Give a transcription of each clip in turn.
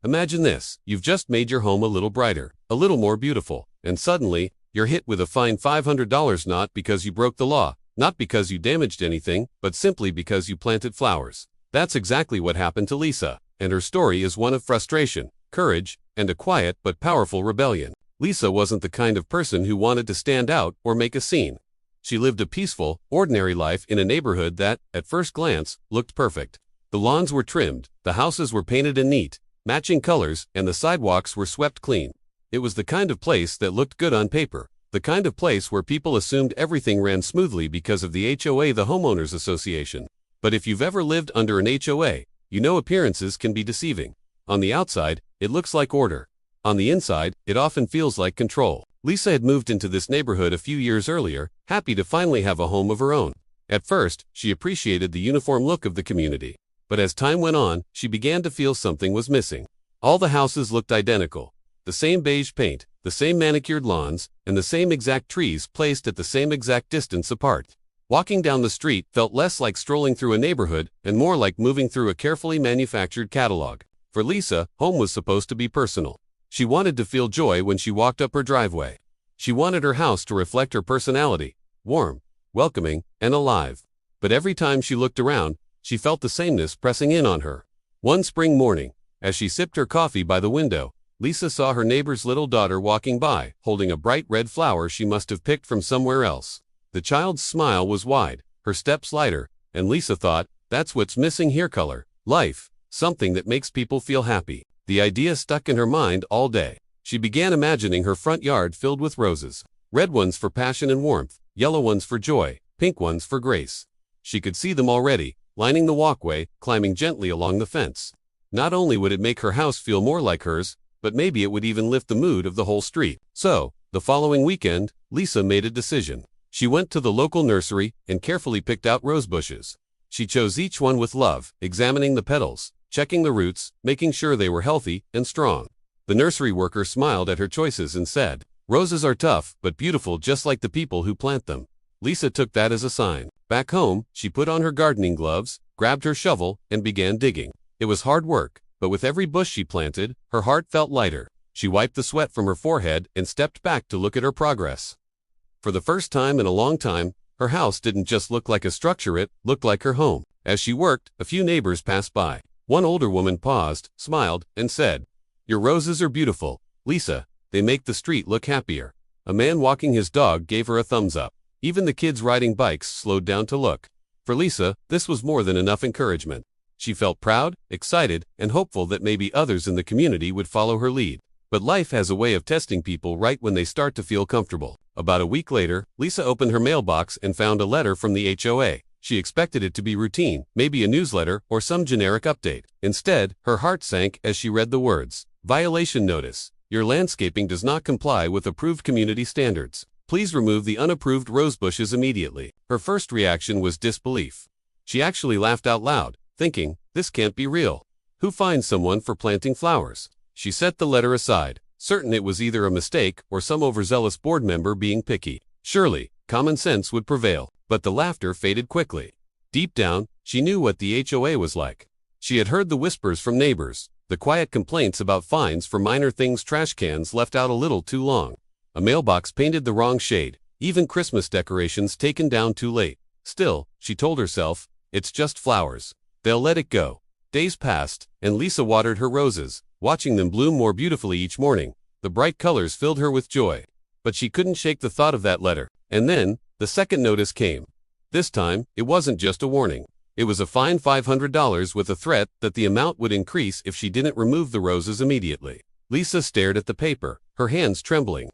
Imagine this, you've just made your home a little brighter, a little more beautiful, and suddenly, you're hit with a fine $500 not because you broke the law, not because you damaged anything, but simply because you planted flowers. That's exactly what happened to Lisa, and her story is one of frustration, courage, and a quiet but powerful rebellion. Lisa wasn't the kind of person who wanted to stand out or make a scene. She lived a peaceful, ordinary life in a neighborhood that, at first glance, looked perfect. The lawns were trimmed, the houses were painted in neat, matching colors, and the sidewalks were swept clean. It was the kind of place that looked good on paper, the kind of place where people assumed everything ran smoothly because of the HOA, the Homeowners Association. But if you've ever lived under an HOA, you know appearances can be deceiving. On the outside, it looks like order. On the inside, it often feels like control. Lisa had moved into this neighborhood a few years earlier, happy to finally have a home of her own. At first, she appreciated the uniform look of the community. But as time went on, she began to feel something was missing. All the houses looked identical. The same beige paint, the same manicured lawns, and the same exact trees placed at the same exact distance apart. Walking down the street felt less like strolling through a neighborhood and more like moving through a carefully manufactured catalog. For Lisa, home was supposed to be personal. She wanted to feel joy when she walked up her driveway. She wanted her house to reflect her personality, warm, welcoming, and alive. But every time she looked around, she felt the sameness pressing in on her. One spring morning, as she sipped her coffee by the window, Lisa saw her neighbor's little daughter walking by, holding a bright red flower she must have picked from somewhere else. The child's smile was wide, her steps lighter, and Lisa thought, that's what's missing here: color, life, something that makes people feel happy. The idea stuck in her mind all day. She began imagining her front yard filled with roses. Red ones for passion and warmth, yellow ones for joy, pink ones for grace. She could see them already, lining the walkway, climbing gently along the fence. Not only would it make her house feel more like hers, but maybe it would even lift the mood of the whole street. So, the following weekend, Lisa made a decision. She went to the local nursery and carefully picked out rose bushes. She chose each one with love, examining the petals, checking the roots, making sure they were healthy and strong. The nursery worker smiled at her choices and said, "Roses are tough, but beautiful just like the people who plant them." Lisa took that as a sign. Back home, she put on her gardening gloves, grabbed her shovel, and began digging. It was hard work, but with every bush she planted, her heart felt lighter. She wiped the sweat from her forehead and stepped back to look at her progress. For the first time in a long time, her house didn't just look like a structure, it looked like her home. As she worked, a few neighbors passed by. One older woman paused, smiled, and said, "Your roses are beautiful, Lisa. They make the street look happier." A man walking his dog gave her a thumbs up. Even the kids riding bikes slowed down to look. For Lisa, this was more than enough encouragement. She felt proud, excited, and hopeful that maybe others in the community would follow her lead. But life has a way of testing people right when they start to feel comfortable. About a week later, Lisa opened her mailbox and found a letter from the HOA. She expected it to be routine, maybe a newsletter or some generic update. Instead, her heart sank as she read the words, "Violation notice. Your landscaping does not comply with approved community standards. Please remove the unapproved rose bushes immediately." Her first reaction was disbelief. She actually laughed out loud, thinking, "This can't be real. Who finds someone for planting flowers?" She set the letter aside, certain it was either a mistake or some overzealous board member being picky. Surely, common sense would prevail. But the laughter faded quickly. Deep down, she knew what the HOA was like. She had heard the whispers from neighbors, the quiet complaints about fines for minor things, trash cans left out a little too long, a mailbox painted the wrong shade, even Christmas decorations taken down too late. Still, she told herself, it's just flowers. They'll let it go. Days passed, and Lisa watered her roses, watching them bloom more beautifully each morning. The bright colors filled her with joy. But she couldn't shake the thought of that letter. And then, the second notice came. This time, it wasn't just a warning. It was a fine $500 with a threat that the amount would increase if she didn't remove the roses immediately. Lisa stared at the paper, her hands trembling.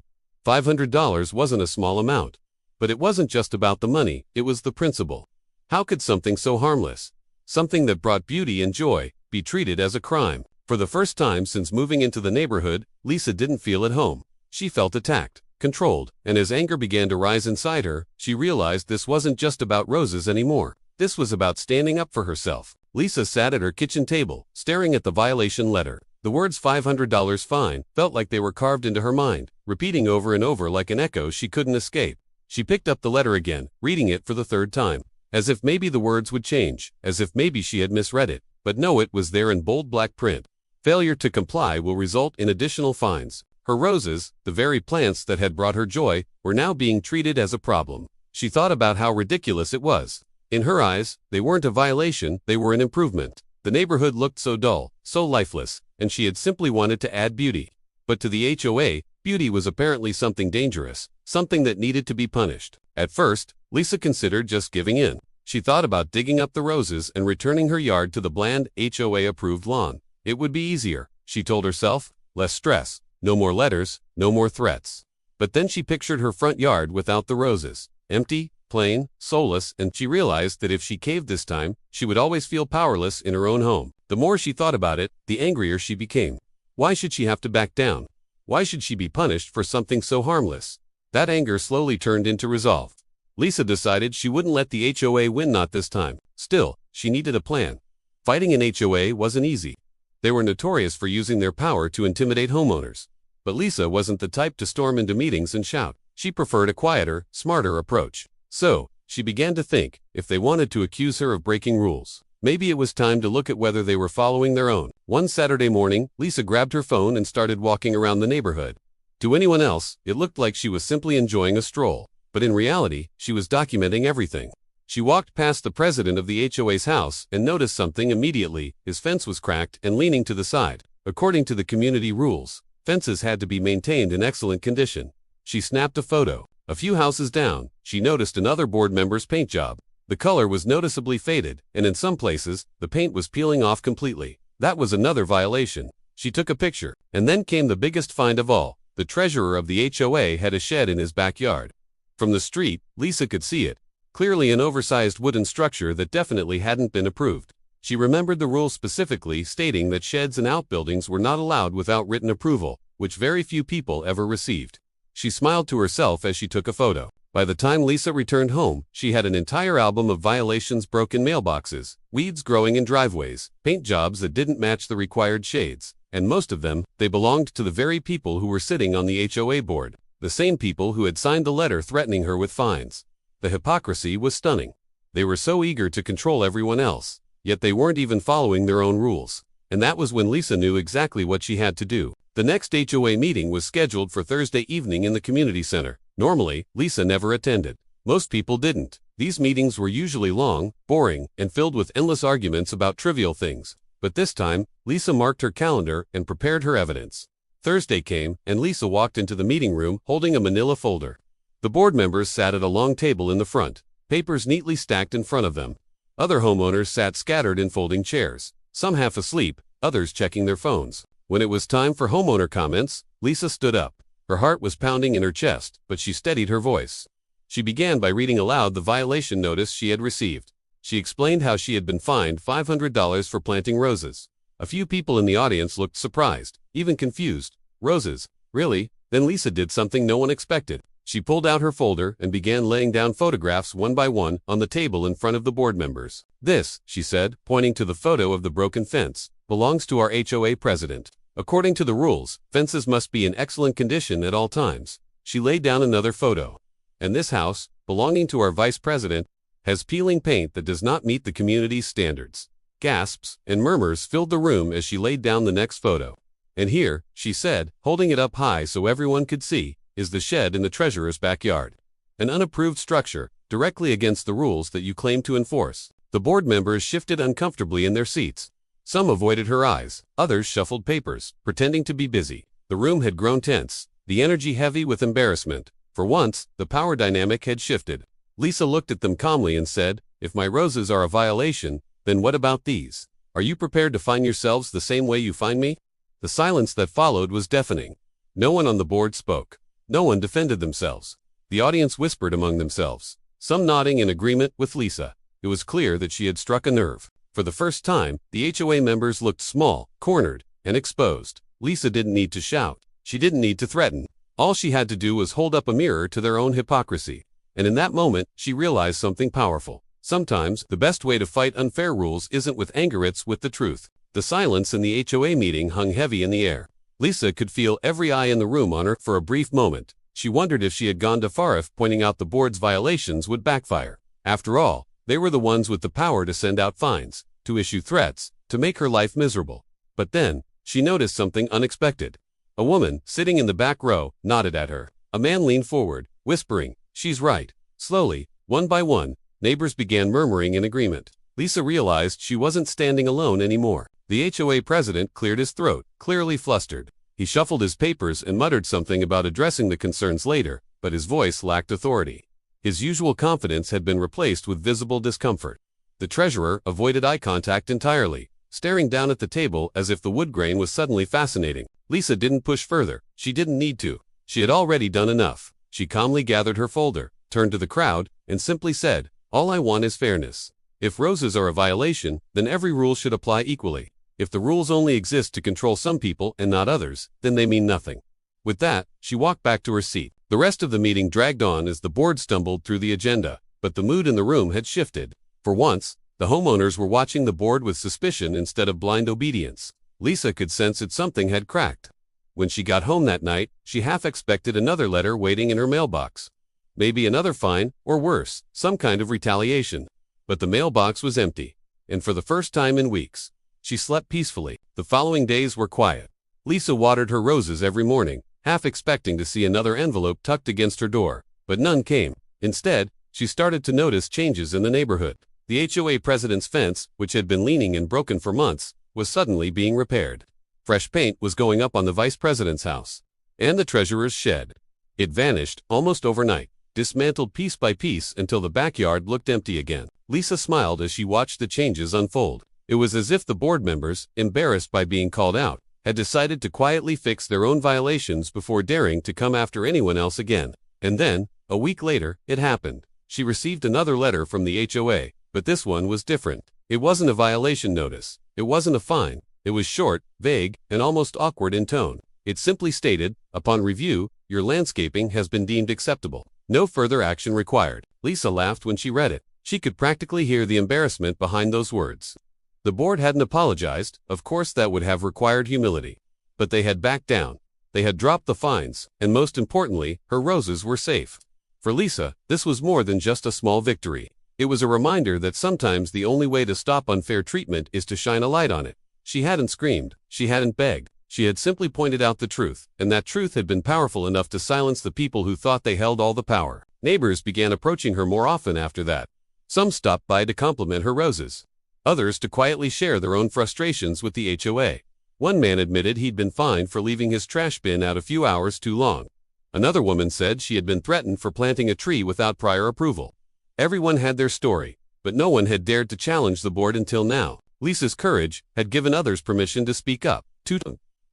$500 wasn't a small amount. But it wasn't just about the money, it was the principle. How could something so harmless, something that brought beauty and joy, be treated as a crime? For the first time since moving into the neighborhood, Lisa didn't feel at home. She felt attacked, controlled, and as anger began to rise inside her, she realized this wasn't just about roses anymore. This was about standing up for herself. Lisa sat at her kitchen table, staring at the violation letter. The words $500 fine felt like they were carved into her mind, repeating over and over like an echo she couldn't escape. She picked up the letter again, reading it for the third time, as if maybe the words would change, as if maybe she had misread it. But no, it was there in bold black print. Failure to comply will result in additional fines. Her roses, the very plants that had brought her joy, were now being treated as a problem. She thought about how ridiculous it was. In her eyes, they weren't a violation, they were an improvement. The neighborhood looked so dull, so lifeless, and she had simply wanted to add beauty. But to the HOA, beauty was apparently something dangerous, something that needed to be punished. At first, Lisa considered just giving in. She thought about digging up the roses and returning her yard to the bland, HOA-approved lawn. It would be easier, she told herself, less stress, no more letters, no more threats. But then she pictured her front yard without the roses, empty, plain, soulless, and she realized that if she caved this time, she would always feel powerless in her own home. The more she thought about it, the angrier she became. Why should she have to back down? Why should she be punished for something so harmless? That anger slowly turned into resolve. Lisa decided she wouldn't let the HOA win, not this time. Still, she needed a plan. Fighting an HOA wasn't easy. They were notorious for using their power to intimidate homeowners. But Lisa wasn't the type to storm into meetings and shout. She preferred a quieter, smarter approach. So, she began to think, if they wanted to accuse her of breaking rules, maybe it was time to look at whether they were following their own. One Saturday morning, Lisa grabbed her phone and started walking around the neighborhood. To anyone else, it looked like she was simply enjoying a stroll. But in reality, she was documenting everything. She walked past the president of the HOA's house and noticed something immediately. His fence was cracked and leaning to the side. According to the community rules, fences had to be maintained in excellent condition. She snapped a photo. A few houses down, she noticed another board member's paint job. The color was noticeably faded, and in some places, the paint was peeling off completely. That was another violation. She took a picture, and then came the biggest find of all. The treasurer of the HOA had a shed in his backyard. From the street, Lisa could see it. Clearly an oversized wooden structure that definitely hadn't been approved. She remembered the rules specifically stating that sheds and outbuildings were not allowed without written approval, which very few people ever received. She smiled to herself as she took a photo. By the time Lisa returned home, she had an entire album of violations: broken mailboxes, weeds growing in driveways, paint jobs that didn't match the required shades, and most of them, they belonged to the very people who were sitting on the HOA board, the same people who had signed the letter threatening her with fines. The hypocrisy was stunning. They were so eager to control everyone else, yet they weren't even following their own rules. And that was when Lisa knew exactly what she had to do. The next HOA meeting was scheduled for Thursday evening in the community center. Normally, Lisa never attended. Most people didn't. These meetings were usually long, boring, and filled with endless arguments about trivial things. But this time, Lisa marked her calendar and prepared her evidence. Thursday came, and Lisa walked into the meeting room holding a manila folder. The board members sat at a long table in the front, papers neatly stacked in front of them. Other homeowners sat scattered in folding chairs, some half asleep, others checking their phones. When it was time for homeowner comments, Lisa stood up. Her heart was pounding in her chest, but she steadied her voice. She began by reading aloud the violation notice she had received. She explained how she had been fined $500 for planting roses. A few people in the audience looked surprised, even confused. Roses? Really? Then Lisa did something no one expected. She pulled out her folder and began laying down photographs one by one on the table in front of the board members. "This," she said, pointing to the photo of the broken fence, "belongs to our HOA president. According to the rules, fences must be in excellent condition at all times." She laid down another photo. "And this house, belonging to our vice president, has peeling paint that does not meet the community's standards." Gasps and murmurs filled the room as she laid down the next photo. "And here," she said, holding it up high so everyone could see, "is the shed in the treasurer's backyard. An unapproved structure, directly against the rules that you claim to enforce." The board members shifted uncomfortably in their seats. Some avoided her eyes, others shuffled papers, pretending to be busy. The room had grown tense, the energy heavy with embarrassment. For once, the power dynamic had shifted. Lisa looked at them calmly and said, "If my roses are a violation, then what about these? Are you prepared to fine yourselves the same way you fine me?" The silence that followed was deafening. No one on the board spoke. No one defended themselves. The audience whispered among themselves, some nodding in agreement with Lisa. It was clear that she had struck a nerve. For the first time, the HOA members looked small, cornered, and exposed. Lisa didn't need to shout. She didn't need to threaten. All she had to do was hold up a mirror to their own hypocrisy. And in that moment, she realized something powerful. Sometimes, the best way to fight unfair rules isn't with anger, it's with the truth. The silence in the HOA meeting hung heavy in the air. Lisa could feel every eye in the room on her. For a brief moment, she wondered if she had gone too far, if pointing out the board's violations would backfire. After all, they were the ones with the power to send out fines, to issue threats, to make her life miserable. But then, she noticed something unexpected. A woman, sitting in the back row, nodded at her. A man leaned forward, whispering, "She's right." Slowly, one by one, neighbors began murmuring in agreement. Lisa realized she wasn't standing alone anymore. The HOA president cleared his throat, clearly flustered. He shuffled his papers and muttered something about addressing the concerns later, but his voice lacked authority. His usual confidence had been replaced with visible discomfort. The treasurer avoided eye contact entirely, staring down at the table as if the wood grain was suddenly fascinating. Lisa didn't push further. She didn't need to. She had already done enough. She calmly gathered her folder, turned to the crowd, and simply said, "All I want is fairness. If roses are a violation, then every rule should apply equally. If the rules only exist to control some people and not others, then they mean nothing." With that, she walked back to her seat. The rest of the meeting dragged on as the board stumbled through the agenda, but the mood in the room had shifted. For once, the homeowners were watching the board with suspicion instead of blind obedience. Lisa could sense that something had cracked. When she got home that night, she half expected another letter waiting in her mailbox. Maybe another fine, or worse, some kind of retaliation. But the mailbox was empty, and for the first time in weeks, she slept peacefully. The following days were quiet. Lisa watered her roses every morning, half expecting to see another envelope tucked against her door, but none came. Instead, she started to notice changes in the neighborhood. The HOA president's fence, which had been leaning and broken for months, was suddenly being repaired. Fresh paint was going up on the vice president's house, and the treasurer's shed. It vanished almost overnight, dismantled piece by piece until the backyard looked empty again. Lisa smiled as she watched the changes unfold. It was as if the board members, embarrassed by being called out, had decided to quietly fix their own violations before daring to come after anyone else again. And then, a week later, it happened. She received another letter from the HOA, but this one was different. It wasn't a violation notice. It wasn't a fine. It was short, vague, and almost awkward in tone. It simply stated, "Upon review, your landscaping has been deemed acceptable. No further action required." Lisa laughed when she read it. She could practically hear the embarrassment behind those words. The board hadn't apologized. Of course that would have required humility. But they had backed down. They had dropped the fines, and most importantly, her roses were safe. For Lisa, this was more than just a small victory. It was a reminder that sometimes the only way to stop unfair treatment is to shine a light on it. She hadn't screamed. She hadn't begged. She had simply pointed out the truth, and that truth had been powerful enough to silence the people who thought they held all the power. Neighbors began approaching her more often after that. Some stopped by to compliment her roses. Others to quietly share their own frustrations with the HOA. One man admitted he'd been fined for leaving his trash bin out a few hours too long. Another woman said she had been threatened for planting a tree without prior approval. Everyone had their story, but no one had dared to challenge the board until now. Lisa's courage had given others permission to speak up.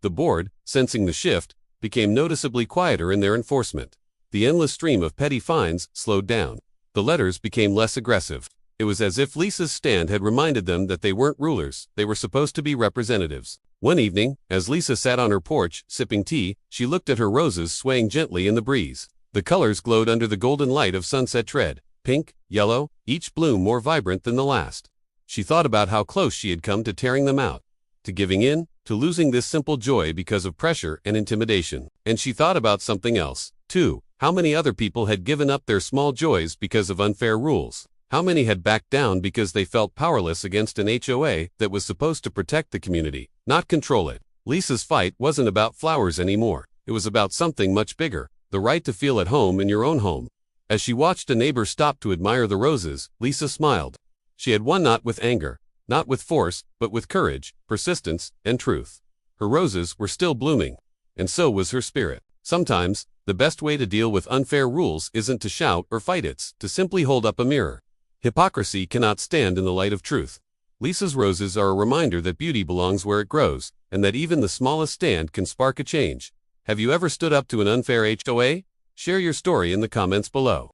The board, sensing the shift, became noticeably quieter in their enforcement. The endless stream of petty fines slowed down. The letters became less aggressive. It was as if Lisa's stand had reminded them that they weren't rulers, they were supposed to be representatives. One evening, as Lisa sat on her porch, sipping tea, she looked at her roses swaying gently in the breeze. The colors glowed under the golden light of sunset red, pink, yellow, each bloom more vibrant than the last. She thought about how close she had come to tearing them out, to giving in, to losing this simple joy because of pressure and intimidation. And she thought about something else, too. How many other people had given up their small joys because of unfair rules? How many had backed down because they felt powerless against an HOA that was supposed to protect the community, not control it? Lisa's fight wasn't about flowers anymore. It was about something much bigger, the right to feel at home in your own home. As she watched a neighbor stop to admire the roses, Lisa smiled. She had won not with anger, not with force, but with courage, persistence, and truth. Her roses were still blooming, and so was her spirit. Sometimes, the best way to deal with unfair rules isn't to shout or fight, it's to simply hold up a mirror. Hypocrisy cannot stand in the light of truth. Lisa's roses are a reminder that beauty belongs where it grows, and that even the smallest stand can spark a change. Have you ever stood up to an unfair HOA? Share your story in the comments below.